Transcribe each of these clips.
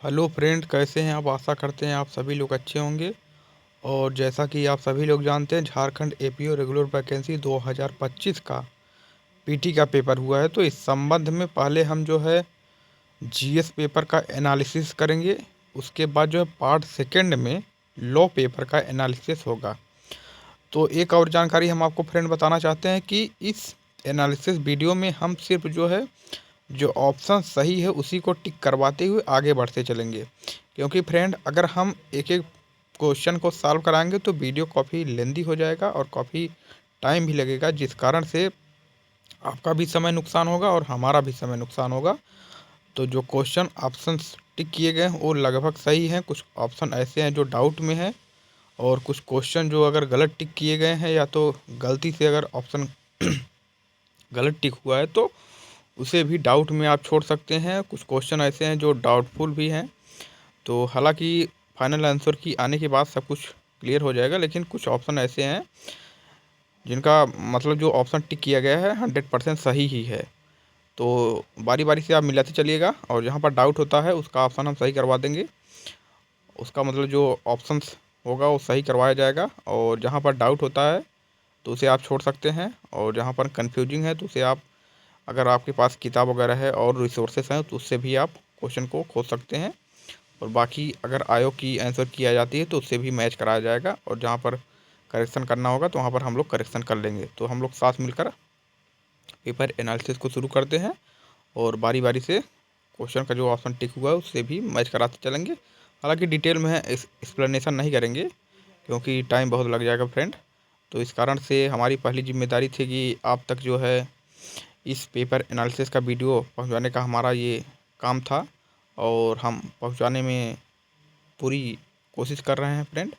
Hello friend, कैसे हैं आप? आशा करते हैं आप सभी लोग अच्छे होंगे। और जैसा कि आप सभी लोग जानते हैं, झारखंड एपीओ रेगुलर वैकेंसी 2025 का पीटी का पेपर हुआ है। तो इस संबंध में पहले हम जो है जीएस पेपर का एनालिसिस करेंगे। उसके बाद जो है पार्ट सेकंड में लॉ पेपर का एनालिसिस होगा। तो एक और जानकारी हम आपको फ्रेंड बताना चाहते हैं कि इस एनालिसिस वीडियो में हम सिर्फ जो है जो ऑप्शन सही है उसी को टिक करवाते हुए आगे बढ़ते चलेंगे। क्योंकि फ्रेंड, अगर हम एक एक क्वेश्चन को सॉल्व कराएंगे तो वीडियो काफ़ी लेंदी हो जाएगा और काफ़ी टाइम भी लगेगा, जिस कारण से आपका भी समय नुकसान होगा और हमारा भी समय नुकसान होगा। तो जो क्वेश्चन ऑप्शन टिक किए गए हैं वो लगभग सही हैं। कुछ ऑप्शन ऐसे हैं जो डाउट में है, और कुछ क्वेश्चन जो अगर गलत टिक किए गए हैं या तो गलती से अगर ऑप्शन गलत टिक हुआ है तो उसे भी डाउट में आप छोड़ सकते हैं। कुछ क्वेश्चन ऐसे हैं जो डाउटफुल भी हैं। तो हालांकि फाइनल आंसर की आने के बाद सब कुछ क्लियर हो जाएगा, लेकिन कुछ ऑप्शन ऐसे हैं जिनका मतलब जो ऑप्शन टिक किया गया है 100% सही ही है। तो बारी बारी से आप मिलाते चलिएगा और जहाँ पर डाउट होता है उसका ऑप्शन हम सही करवा देंगे। उसका मतलब जो ऑप्शंस होगा वो सही करवाया जाएगा, और जहाँ पर डाउट होता है तो उसे आप छोड़ सकते हैं, और जहाँ पर कंफ्यूजिंग है तो उसे आप, अगर आपके पास किताब वगैरह है और रिसोर्सेस हैं तो उससे भी आप क्वेश्चन को खोज सकते हैं। और बाकी अगर आयोग की आंसर की आ जाती है तो उससे भी मैच कराया जाएगा, और जहाँ पर करेक्शन करना होगा तो वहाँ पर हम लोग करेक्शन कर लेंगे। तो हम लोग साथ मिलकर पेपर एनालिसिस को शुरू करते हैं, और बारी बारी से क्वेश्चन का जो ऑप्शन टिक हुआ है उससे भी मैच कराते चलेंगे। हालांकि डिटेल में एक्सप्लेनेशन नहीं करेंगे क्योंकि टाइम बहुत लग जाएगा फ्रेंड। तो इस कारण से हमारी पहली जिम्मेदारी थी कि आप तक जो है इस पेपर एनालिसिस का वीडियो पहुंचाने का हमारा ये काम था, और हम पहुंचाने में पूरी कोशिश कर रहे हैं फ्रेंड।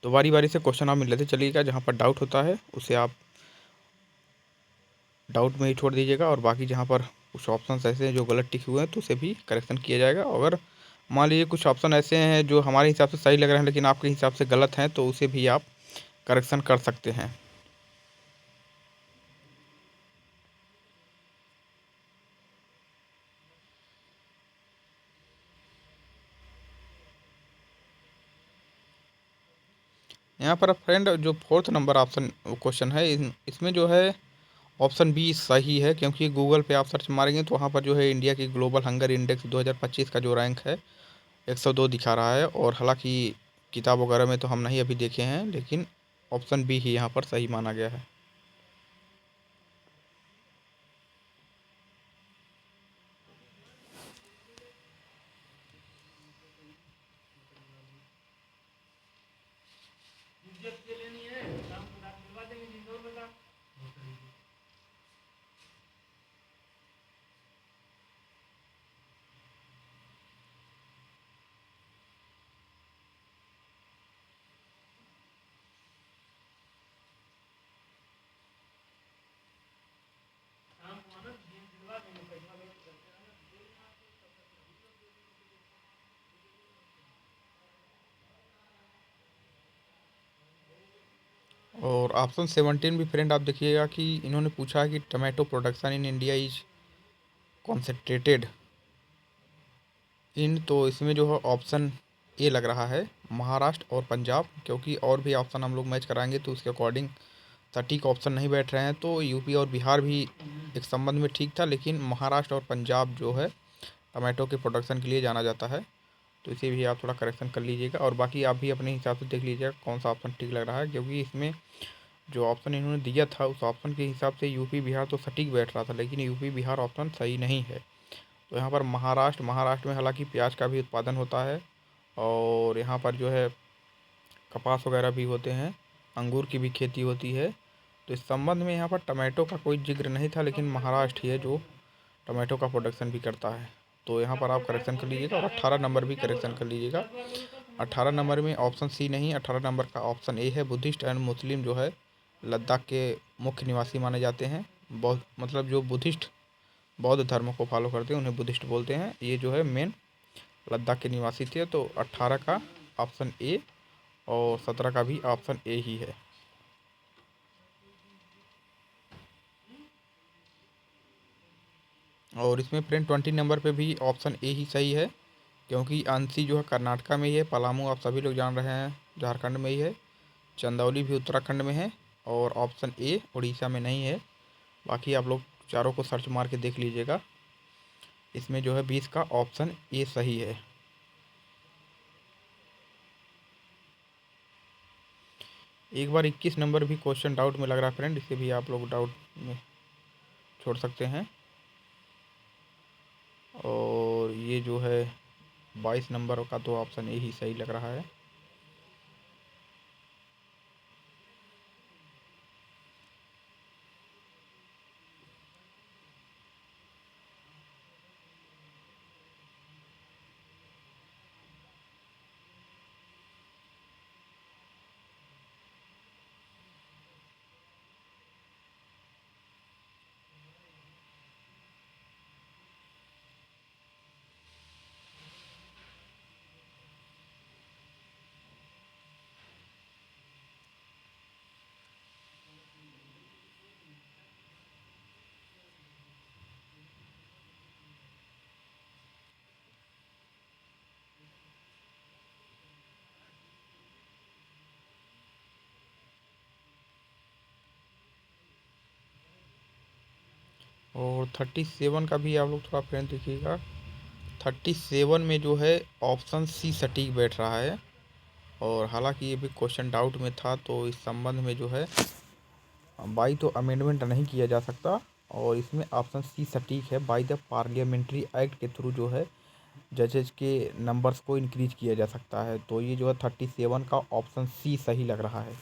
तो बारी बारी से क्वेश्चन आप लेते चलिएगा, जहाँ पर डाउट होता है उसे आप डाउट में ही छोड़ दीजिएगा, और बाकी जहाँ पर कुछ ऑप्शन ऐसे हैं जो गलत टिके हुए हैं तो उसे भी करेक्शन किया जाएगा। अगर मान लीजिए कुछ ऑप्शन ऐसे हैं जो हमारे हिसाब से सही लग रहे हैं लेकिन आपके हिसाब से गलत हैं तो उसे भी आप करेक्शन कर सकते हैं। यहाँ पर फ्रेंड जो फोर्थ नंबर ऑप्शन क्वेश्चन है, इसमें जो है ऑप्शन बी सही है, क्योंकि गूगल पे आप सर्च मारेंगे तो वहाँ पर जो है इंडिया की ग्लोबल हंगर इंडेक्स 2025 का जो रैंक है 102 दिखा रहा है। और हालांकि किताब वगैरह में तो हम नहीं अभी देखे हैं, लेकिन ऑप्शन बी ही यहाँ पर सही माना गया है। और ऑप्शन 17 भी फ्रेंड आप देखिएगा कि इन्होंने पूछा है कि tomato production in India is concentrated in, तो इसमें जो है ऑप्शन ए लग रहा है, महाराष्ट्र और पंजाब। क्योंकि और भी ऑप्शन हम लोग मैच कराएंगे तो उसके अकॉर्डिंग सटीक ऑप्शन नहीं बैठ रहे हैं। तो यूपी और बिहार भी एक संबंध में ठीक था, लेकिन महाराष्ट्र और पंजाब जो है टमाटो के प्रोडक्शन के लिए जाना जाता है। तो इसे भी आप थोड़ा करेक्शन कर लीजिएगा, और बाकी आप भी अपने हिसाब से देख लीजिएगा कौन सा ऑप्शन ठीक लग रहा है। क्योंकि इसमें जो ऑप्शन इन्होंने दिया था उस ऑप्शन के हिसाब से यूपी बिहार तो सटीक बैठ रहा था, लेकिन यूपी बिहार ऑप्शन सही नहीं है। तो यहाँ पर महाराष्ट्र में हालांकि प्याज का भी उत्पादन होता है, और यहाँ पर जो है कपास वगैरह भी होते हैं, अंगूर की भी खेती होती है। तो इस संबंध में यहाँ पर टमाटो का कोई जिक्र नहीं था, लेकिन महाराष्ट्र ही है जो टमाटो का प्रोडक्शन भी करता है। तो यहाँ पर आप करेक्शन कर लीजिएगा, और 18 नंबर भी करेक्शन कर लीजिएगा। 18 नंबर में ऑप्शन सी नहीं, 18 नंबर का ऑप्शन ए है। बुद्धिस्ट एंड मुस्लिम जो है लद्दाख के मुख्य निवासी माने जाते हैं। बहुत मतलब जो बुद्धिस्ट बौद्ध धर्म को फॉलो करते हैं उन्हें बुद्धिस्ट बोलते हैं। ये जो है मेन लद्दाख के निवासी थे। तो 18 का ऑप्शन ए, और 17 का भी ऑप्शन ए ही है। और इसमें फ्रेंड 20 नंबर पे भी ऑप्शन ए ही सही है, क्योंकि अंशी जो है कर्नाटका में ही है, पलामू आप सभी लोग जान रहे हैं झारखंड में ही है, चंदौली भी उत्तराखंड में है, और ऑप्शन ए उड़ीसा में नहीं है। बाकी आप लोग चारों को सर्च मार के देख लीजिएगा। इसमें जो है 20 का ऑप्शन ए सही है। एक बार 21 नंबर भी क्वेश्चन डाउट में लग रहा है फ्रेंड, इसे भी आप लोग डाउट में छोड़ सकते हैं। और ये जो है 22 नंबर का तो ऑप्शन ए ही सही लग रहा है। और 37 का भी आप लोग थोड़ा फ्रेंड देखिएगा। 37 में जो है ऑप्शन सी सटीक बैठ रहा है। और हालांकि ये भी क्वेश्चन डाउट में था, तो इस संबंध में जो है बाई तो अमेंडमेंट नहीं किया जा सकता, और इसमें ऑप्शन सी सटीक है। बाई द पार्लियामेंट्री एक्ट के थ्रू जो है जजेज के नंबर्स को इंक्रीज किया जा सकता है। तो ये जो है 37 का ऑप्शन सी सही लग रहा है।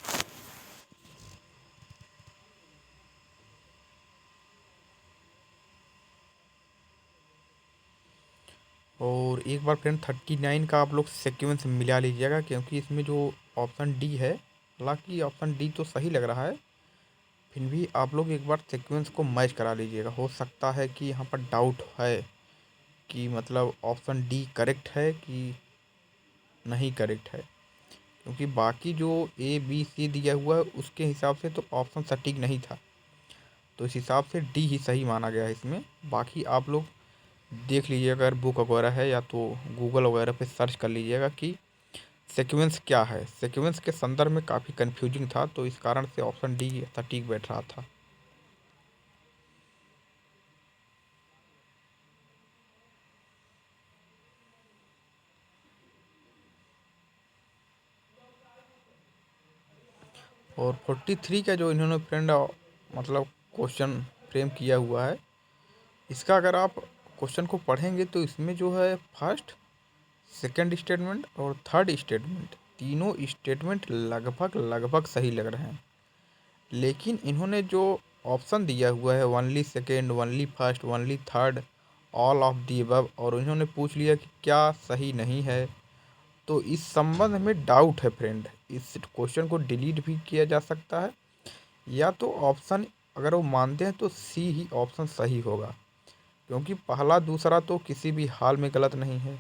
और एक बार फ्रेंड 39 का आप लोग सीक्वेंस मिला लीजिएगा, क्योंकि इसमें जो ऑप्शन डी है, हालांकि ऑप्शन डी तो सही लग रहा है, फिर भी आप लोग एक बार सीक्वेंस को मैच करा लीजिएगा। हो सकता है कि यहाँ पर डाउट है कि मतलब ऑप्शन डी करेक्ट है कि नहीं करेक्ट है, क्योंकि बाकी जो ए बी सी दिया हुआ है उसके हिसाब से तो ऑप्शन सटीक नहीं था, तो इस हिसाब से डी ही सही माना गया है इसमें। बाकी आप लोग देख लीजिएगा, अगर बुक वगैरह है या तो गूगल वगैरह पे सर्च कर लीजिएगा कि सीक्वेंस क्या है। सीक्वेंस के संदर्भ में काफ़ी कन्फ्यूजिंग था, तो इस कारण से ऑप्शन डी सटीक बैठ रहा था। और 43 का जो इन्होंने फ्रेंड मतलब क्वेश्चन फ्रेम किया हुआ है, इसका अगर आप क्वेश्चन को पढ़ेंगे तो इसमें जो है फर्स्ट सेकंड स्टेटमेंट और थर्ड स्टेटमेंट, तीनों स्टेटमेंट लगभग लगभग सही लग रहे हैं। लेकिन इन्होंने जो ऑप्शन दिया हुआ है only second, only first, only third, all of the above, और इन्होंने पूछ लिया कि क्या सही नहीं है, तो इस संबंध में डाउट है फ्रेंड। इस क्वेश्चन को डिलीट भी किया जा सकता है, या तो ऑप्शन अगर वो मानते हैं तो सी ही ऑप्शन सही होगा, क्योंकि पहला दूसरा तो किसी भी हाल में गलत नहीं है,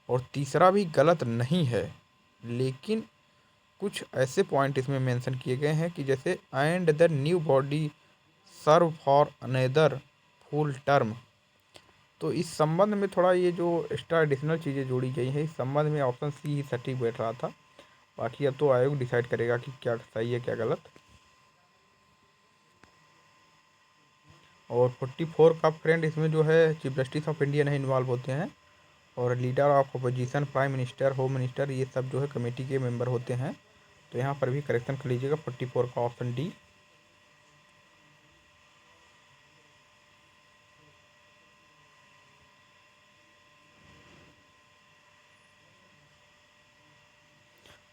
और तीसरा भी गलत नहीं है। लेकिन कुछ ऐसे पॉइंट इसमें मेंशन किए गए हैं कि जैसे and the new body serve for another full term, तो इस संबंध में थोड़ा ये जो एक्स्ट्रा एडिशनल चीज़ें जोड़ी गई हैं, इस संबंध में ऑप्शन सी ही सटीक बैठ रहा था। बाकी अब तो आयोग डिसाइड करेगा कि क्या सही है क्या गलत। और 44 का फ्रेंड इसमें जो है चीफ जस्टिस ऑफ इंडिया नहीं इन्वॉल्व होते हैं, और leader of opposition, prime minister, home minister, ये सब जो है कमेटी के मेंबर होते हैं। तो यहाँ पर भी करेक्शन कर लीजिएगा 44 का ऑप्शन डी।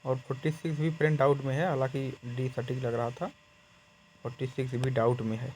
और 46 भी प्रिंट आउट में है, हालांकि डी सटीक लग रहा था। 46 भी डाउट में है।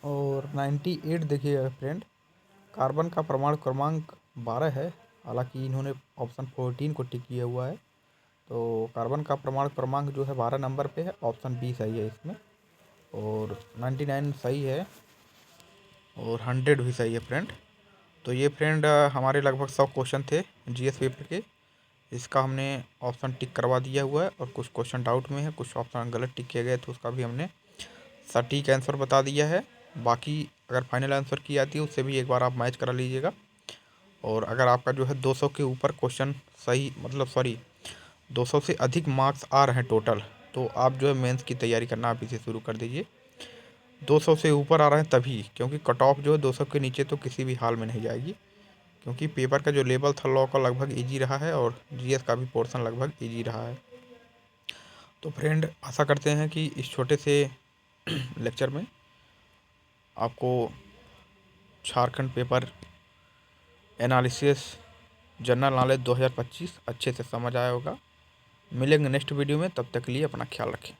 और 98 देखिएगा फ्रेंड, कार्बन का परमाणु क्रमांक 12 है, हालांकि इन्होंने ऑप्शन 14 को टिक किया हुआ है। तो कार्बन का परमाणु क्रमांक जो है 12 नंबर पे है, ऑप्शन बी सही है इसमें। और 99 सही है और 100 भी सही है फ्रेंड। तो ये फ्रेंड हमारे लगभग 100 क्वेश्चन थे जीएस पेपर के, इसका हमने ऑप्शन टिक करवा दिया हुआ है। और कुछ क्वेश्चन डाउट में है, कुछ ऑप्शन गलत टिक किए गए तो उसका भी हमने सटीक आंसर बता दिया है। बाकी अगर फाइनल आंसर की आती है उससे भी एक बार आप मैच करा लीजिएगा। और अगर आपका जो है 200 के ऊपर क्वेश्चन सही, मतलब सॉरी 200 से अधिक मार्क्स आ रहे हैं टोटल, तो आप जो है मेंस की तैयारी करना आप इसे शुरू कर दीजिए। 200 से ऊपर आ रहे हैं तभी, क्योंकि कट ऑफ जो है 200 के नीचे तो किसी भी हाल में नहीं जाएगी, क्योंकि पेपर का जो लेवल था लॉ का लगभग इजी रहा है और जीएस का भी पोर्शन लगभग इजी रहा है। तो फ्रेंड आशा करते हैं कि इस छोटे से लेक्चर में आपको Jharkhand paper analysis general knowledge 2025 अच्छे से समझ आया होगा। मिलेंगे नेक्स्ट वीडियो में, तब तक के लिए अपना ख्याल रखें।